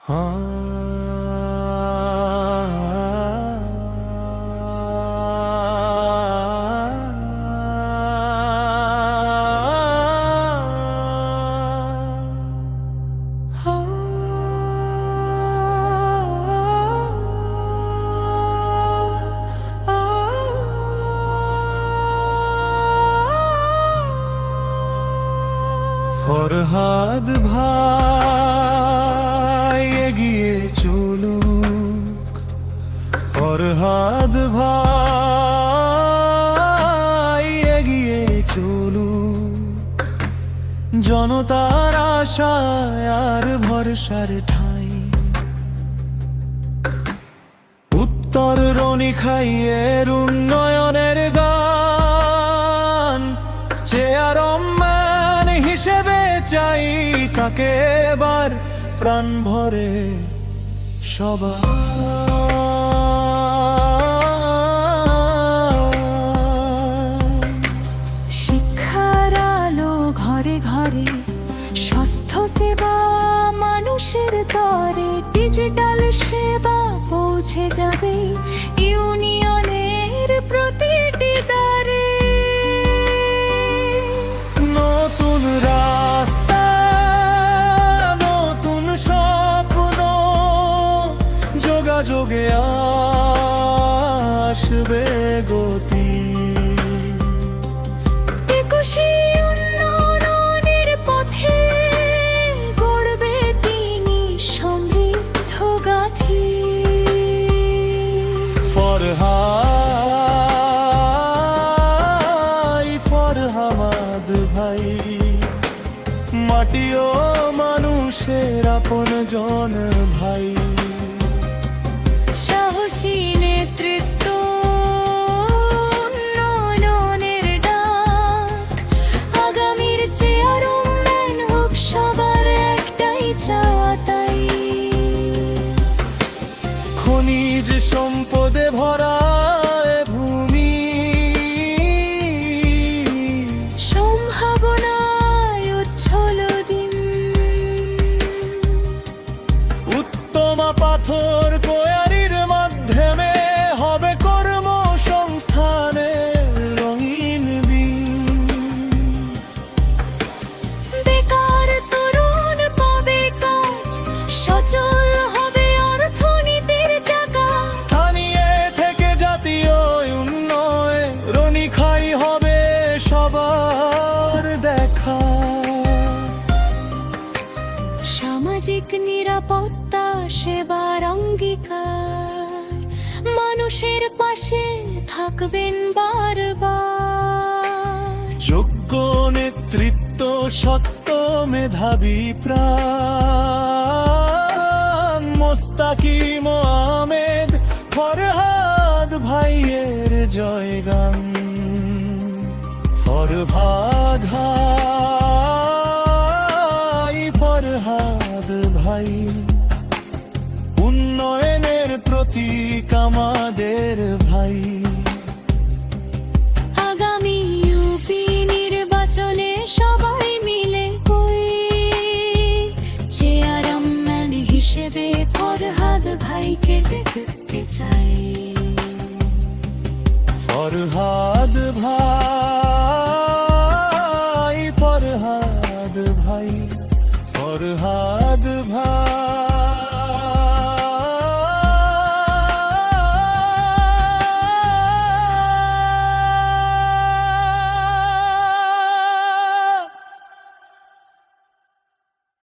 ফরহাদ ভাই এগিয়ে চলুক, ফরহাদ ভাই এগিয়ে চলুক, জনতার আশায় আর ভরসার ঠাঁই। উত্তর রনিখাইয়ের উন্নয়নের গান, চেয়ারম্যান হিসেবে চাই তাকে এবার প্রাণ ভরে শিক্ষার আলো ঘরে ঘরে, স্বাস্থ্য সেবা মানুষের তরে, ডিজিটাল সেবা পৌঁছে যাবে ইউনিয়নের প্রতিটি দ্বারে। নতুন রাস্তা, নতুন স্বপ্ন, যোগাযোগে আসবে গতি। একুশে উন্নয়নের পথে গড়বে তিনি সমৃদ্ধ গাথি। ফরহাদ ভাই মাটি ও মানুষের আপন জন ভাই। সাহসী নেতৃত্ব, উন্নয়নের ডাক, আগামীর চেয়ারম্যান হোক সবার একটাই চাওয়া তাই। খনিজ সম্পদে ভরা এ ভূমি, সম্ভাবনায় উজ্জ্বল দিন। উত্তম পাথর কোয়ারির মাধ্যমে হবে কর্মসংস্থানের রঙিন দিন। বেকার তরুণ পাবে কাজ, সচল হবে অর্থনীতির চাকা। স্থানীয় থেকে জাতীয় উন্নয়ন, রনিখাই হবে সবার দেখা। সামাজিক নিরাপত্তা সেবার অঙ্গীকার, মানুষের পাশে থাকবেন বারবার। যোগ্য নেতৃত্ব, সত্য মেধাবী প্রাণ, মোস্তাকিম আহমেদ ফরহাদ ভাইয়ের জয়গান। ফরহাদ ভাই, ফরহাদ ভাই, উন্নয়নের প্রতীক আমাদের ভাই। আগামী ইউপি নির্বাচনে সবাই মিলে কই, চেয়ারম্যান হিসেবে ফরহাদ ভাইকে দেখতে চাই। ফরহাদ